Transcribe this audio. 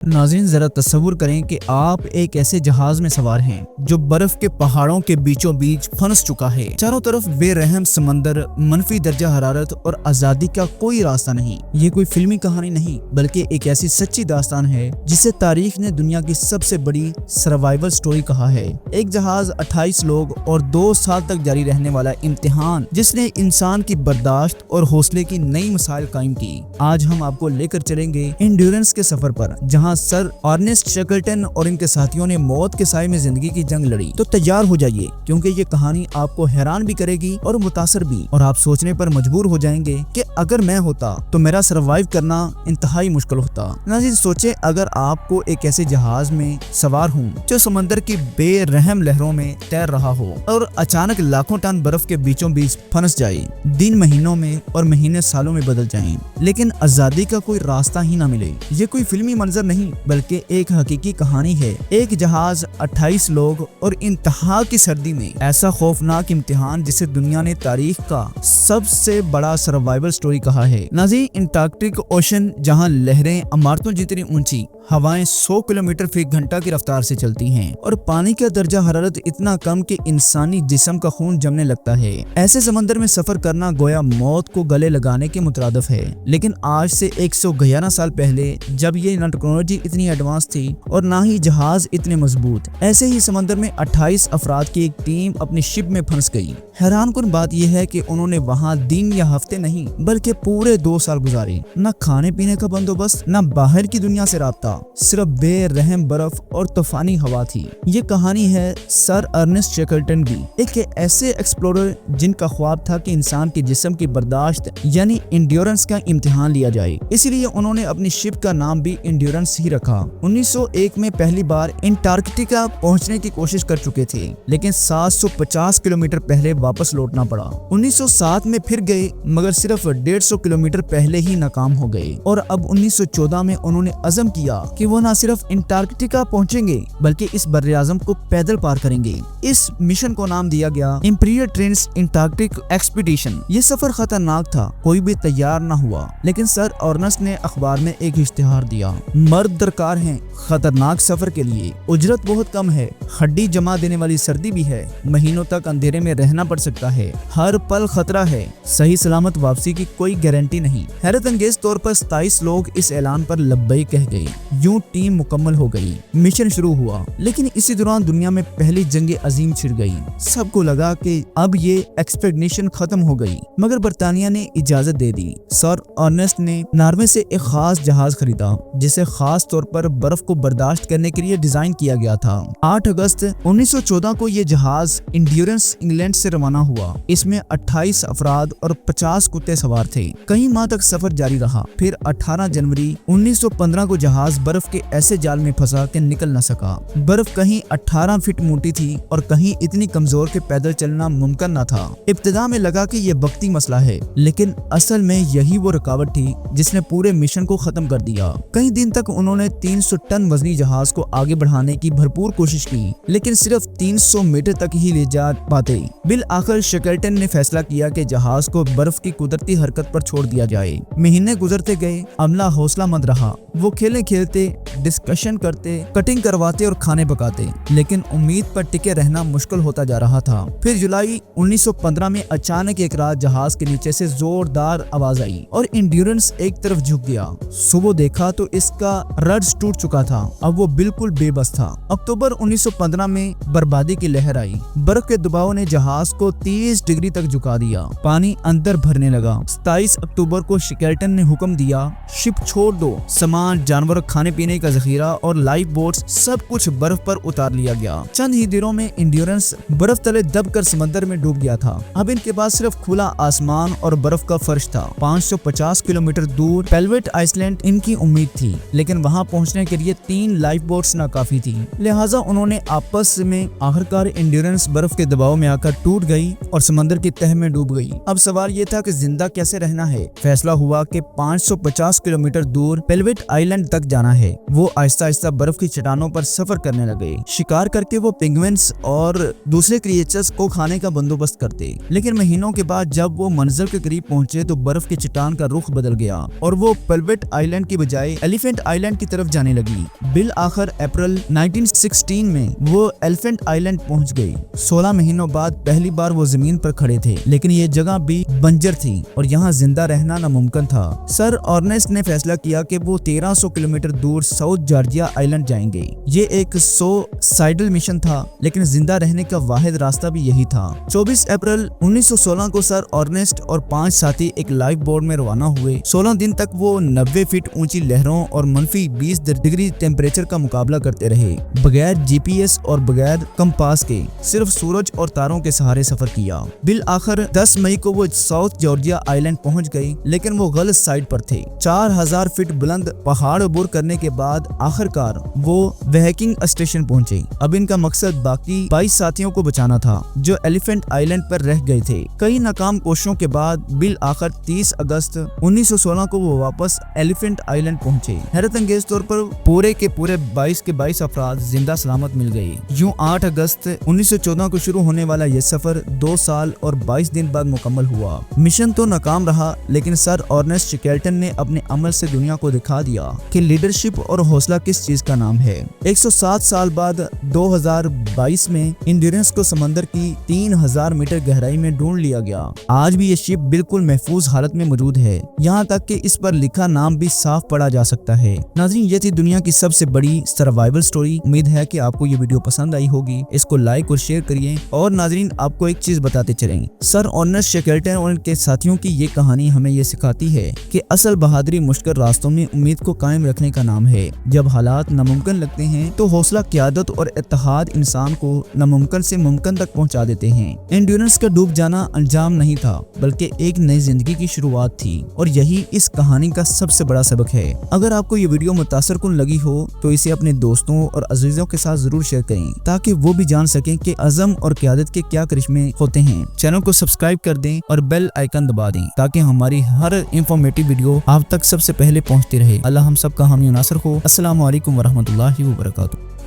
नाज़रीन ज़रा तस्वुर करें कि आप एक ऐसे जहाज में सवार हैं जो बर्फ के पहाड़ों के बीचों बीच फंस चुका है। चारों तरफ बेरहम समंदर, मनफी दर्जा हरारत और आज़ादी का कोई रास्ता नहीं। ये कोई फिल्मी कहानी नहीं बल्कि एक ऐसी सच्ची दास्तान है जिसे तारीख ने दुनिया की सबसे बड़ी सर्वाइवल स्टोरी कहा है। एक जहाज, 28 लोग और 2 साल तक जारी रहने वाला इम्तिहान जिसने इंसान की बर्दाश्त और हौसले की नई मिसाल कायम की। आज हम आपको लेकर चलेंगे एंड्योरेंस के सफर पर, जहाँ सर अर्नेस्ट शेकल्टन और इनके साथियों ने मौत के साए में जिंदगी की जंग लड़ी। तो तैयार हो जाइए क्योंकि ये कहानी आपको हैरान भी करेगी और मुतासर भी, और आप सोचने पर मजबूर हो जाएंगे कि अगर मैं होता तो मेरा सरवाइव करना इंतहाई मुश्किल होता। नाज़रीन सोचे अगर आपको एक ऐसे जहाज में सवार हूँ जो समंदर की बेरहम लहरों में तैर रहा हो और अचानक लाखों टन बर्फ के बीचों बीच फंस जाए, दिन महीनों में और महीने सालों में बदल जाएं, लेकिन आजादी का कोई रास्ता ही ना मिले। ये कोई फिल्मी मंजर नहीं बल्कि एक हकीकी कहानी है। एक जहाज, 28 लोग और इंतहा की सर्दी में ऐसा खौफनाक इम्तिहान जिसे दुनिया ने तारीख का सबसे बड़ा सर्वाइवल स्टोरी कहा है। नाज़रीन अंटार्कटिक ओशन, जहां लहरें इमारतों जितनी ऊंची, हवाएं 100 किलोमीटर फी घंटा की रफ्तार से चलती हैं और पानी का दर्जा हरारत इतना कम कि इंसानी जिस्म का खून जमने लगता है। ऐसे समंदर में सफर करना गोया मौत को गले लगाने के मुतरादिफ है। लेकिन आज से 111 साल पहले, जब ये न टेक्नोलॉजी इतनी एडवांस थी और ना ही जहाज इतने मजबूत, ऐसे ही समंदर में 28 अफराद की एक टीम अपनी शिप में फंस गई। हैरान कुन बात यह है कि उन्होंने वहाँ दिन या हफ्ते नहीं बल्कि पूरे 2 साल गुजारे। न खाने पीने का बंदोबस्त, न बाहर की दुनिया से राब्ता, सिर्फ बेरहम बर्फ और तूफानी हवा थी। ये कहानी है सर अर्नेस्ट शेकल्टन की, एक ऐसे एक्सप्लोरर जिनका ख्वाब था कि इंसान के जिस्म की बर्दाश्त यानी एंड्योरेंस का इम्तिहान लिया जाए। इसीलिए उन्होंने अपनी शिप का नाम भी एंड्योरेंस ही रखा। 1901 में पहली बार अंटार्कटिका पहुंचने की कोशिश कर चुके थे, लेकिन 750 किलोमीटर पहले वापस लौटना पड़ा। 1907 में फिर गए मगर सिर्फ 150 किलोमीटर पहले ही नाकाम हो गए और अब 1914 में उन्होंने अज़म किया कि वो न सिर्फ अंटार्कटिका पहुंचेंगे बल्कि इस बर्रे-आज़म को पैदल पार करेंगे। इस मिशन को नाम दिया गया इंपीरियल ट्रांस अंटार्कटिक एक्सपीडिशन। ये सफर खतरनाक था, कोई भी तैयार न हुआ, लेकिन सर अर्नेस्ट ने अखबार में एक इश्तिहार दिया, मर्द दरकार हैं खतरनाक सफर के लिए, उजरत बहुत कम है, हड्डी जमा देने वाली सर्दी भी है, महीनों तक अंधेरे में रहना पड़ सकता है, हर पल खतरा है, सही सलामत वापसी की कोई गारंटी नहीं। हैरत अंगेज तौर पर 27 लोग इस ऐलान पर लब्बैक कह गए। यूं टीम मुकम्मल हो गई, मिशन शुरू हुआ, लेकिन इसी दौरान दुनिया में पहली जंग अजीम छिड़ गई। सबको लगा कि अब ये एक्सपेडिशन खत्म हो गई, मगर बरतानिया ने इजाजत दे दी। सर अर्नेस्ट ने नॉर्वे से एक खास जहाज खरीदा जिसे खास तौर पर बर्फ को बर्दाश्त करने के लिए डिजाइन किया गया था। 8 अगस्त 1914 को ये जहाज एंड्योरेंस इंग्लैंड से रवाना हुआ। इसमें 28 अफराद और 50 कुत्ते सवार थे। कई माह तक सफर जारी रहा। फिर 18 जनवरी 1915 को जहाज बर्फ के ऐसे जाल में फंसा कि निकल न सका। बर्फ कहीं 18 फीट मोटी थी और कहीं इतनी कमजोर कि पैदल चलना मुमकिन न था। इब्तिदा में लगा कि यह वक्ती मसला है, लेकिन असल में यही वो रुकावट थी जिसने पूरे मिशन को खत्म कर दिया। कई दिन तक उन्होंने 300 टन वजनी जहाज को आगे बढ़ाने की भरपूर कोशिश की, लेकिन सिर्फ 300 मीटर तक ही ले जा पाते। बिल आखिर शेकल्टन ने फैसला किया कि जहाज को बर्फ की कुदरती हरकत पर छोड़ दिया जाए। महीने गुजरते गए, अमला हौसला मंद रहा। वो खेले खेलते, डिस्कशन करते, कटिंग करवाते और खाने पकाते, लेकिन उम्मीद पर टिके रहना मुश्किल होता जा रहा था। फिर जुलाई 1915 में अचानक एक रात जहाज के नीचे से जोरदार आवाज आई और एंड्योरेंस एक तरफ झुक गया। सुबह देखा तो इसका रड्स टूट चुका था। अब वो बिल्कुल बेबस था। अक्टूबर 1915 में बर्बादी की लहर आई। बर्फ के दबाव ने जहाज को 30 डिग्री तक झुका दिया। पानी अंदर भरने लगा। 27 अक्टूबर को शेकल्टन ने हुक्म दिया, शिप छोड़ दो। सामान, जानवर, खाने पीने का जखीरा और लाइफ बोट्स सब कुछ बर्फ पर उतार लिया गया। चंद ही दिनों में एंड्योरेंस बर्फ तले दबकर समंदर में डूब गया था। अब इनके पास सिर्फ खुला आसमान और बर्फ का फर्श था। 550 किलोमीटर दूर पेल्वेट आइसलैंड इनकी उम्मीद थी, लेकिन वहां पहुंचने के लिए 3 लाइफ बोट्स नाकाफी थी। लिहाजा उन्होंने आपस में आखिरकार एंड्योरेंस बर्फ के दबाव में आकर टूट गई और समंदर की तह में डूब गई। अब सवाल ये था कि जिंदा कैसे रहना है। फैसला हुआ कि 550 किलोमीटर दूर पेल्वेट आइलैंड तक जाना है। वो आहिस्ता आहिस्ता बर्फ की चट्टानों पर सफर करने लगे। शिकार करके वो पेंगुइन्स और दूसरे क्रिएचर्स को खाने का बंदोबस्त करते। लेकिन महीनों के बाद जब वो मंजिल के करीब पहुंचे तो बर्फ की चट्टान का रुख बदल गया और वो पेल्वेट आइलैंड की बजाय एलिफेंट आइलैंड की तरफ जाने लगी। बिल आखिर अप्रैल 1916 में वो एलिफेंट आइलैंड पहुंच गई। 16 महीनों बाद पहली बार वो जमीन पर खड़े थे, लेकिन ये जगह भी बंजर थी और यहाँ जिंदा रहना नामुमकिन था। सर अर्नेस्ट ने फैसला किया कि वो 1300 किलोमीटर दूर साउथ जॉर्जिया आइलैंड जाएंगे। ये एक सुसाइडल मिशन था, लेकिन जिंदा रहने का वाहिद रास्ता भी यही था। 24 अप्रैल 1916 को सर अर्नेस्ट और 5 साथी एक लाइफ बोट में रवाना हुए। 16 दिन तक वो 90 फीट ऊंची लहरों और मनफी 20 डिग्री टेम्परेचर का मुकाबला करते रहे, बगैर जीपीएस और बगैर कंपास के, सिर्फ सूरज और तारों के सहारे सफर किया। बिल आखिर 10 मई को वो साउथ जॉर्जिया आइलैंड पहुंच गई, लेकिन वो गलत साइड पर थे। 4000 फीट बुलंद पहाड़ अबूर करने के बाद आखिरकार वो वहकिंग स्टेशन पहुंचे। अब इनका मकसद बाकी 22 साथियों को बचाना था जो एलिफेंट आइलैंड पर रह गए थे। कई नाकाम कोशिशों के बाद बिल आखिर 30 अगस्त 1916 को वो वापस एलिफेंट आइलैंड पहुंचे। हैरत अंगेज तौर पर पूरे के पूरे 22 के 22 अफराद जिंदा सलामत मिल गए। यूं 8 अगस्त 1914 को शुरू होने वाला ये सफर 2 साल और 22 दिन बाद मुकम्मल हुआ। मिशन तो नाकाम रहा, लेकिन सर अर्नेस्ट शेकल्टन ने अपने अमल से दुनिया को दिखा दिया कि लीडरशिप और हौसला किस चीज का नाम है। 107 साल बाद 2022 में इंड्योरेंस को समंदर की 3000 मीटर गहराई में ढूंढ लिया गया। आज भी ये शिप बिल्कुल महफूज हालत में मौजूद है, यहाँ तक कि इस पर लिखा नाम भी साफ पढ़ा जा सकता है। नाज़रीन, ये थी दुनिया की सबसे बड़ी सर्वाइवल स्टोरी। उम्मीद है कि आपको ये वीडियो पसंद आई होगी। इसको लाइक और शेयर करिए। और नाज़रीन, आपको एक चीज बताते चलें, सर अर्नेस्ट शेकल्टन और उनके साथियों की ये कहानी हमें ये सिखाती है कि असल बहादुरी मुश्किल रास्तों में उम्मीद को कायम रखने का नाम है। जब हालात नामुमकिन लगते हैं तो हौसला, क़यादत और इत्तेहाद इंसान को नामुमकिन से मुमकिन तक पहुंचा देते हैं। एंड्योरेंस का डूब जाना अंजाम नहीं था, बल्कि एक नई जिंदगी की शुरुआत थी, और यही इस कहानी का सबसे बड़ा सबक है। अगर आपको ये वीडियो मुतासिरकुन लगी हो तो इसे अपने दोस्तों और अजीजों के साथ जरूर शेयर करें, ताकि वो भी जान सकें कि अज़म और क़यादत के क्या करिश्मे होते हैं। चैनल को सब्सक्राइब कर दें और बेल आइकन दबा दें, ताकि हमारी हर इंफॉर्मेटिव वीडियो आप तक सबसे पहले पहुंचती रहे। अल्लाह हम सब का हामी नासर हो। अस्सलामु अलैकुम वरहमतुल्लाहि वबरकातुहू।